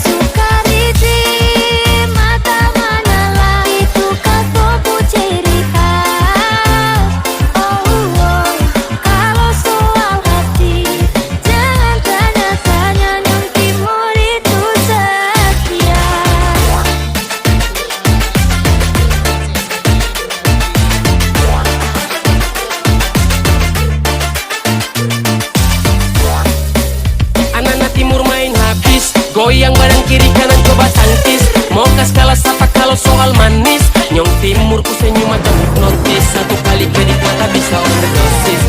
Suka di mata mana lah, itu kan popo ciri khas. Kalau soal hati, jangan tanya-tanya, Nyong Timur itu setia. Anak-anak timur main habis, goyang badan kiri kanan coba tangkis. Mau kas kalah sapa kalau soal manis, Nyong Timur ku senyum macam hipnotis. Satu kali kedik mata bisa overdosis.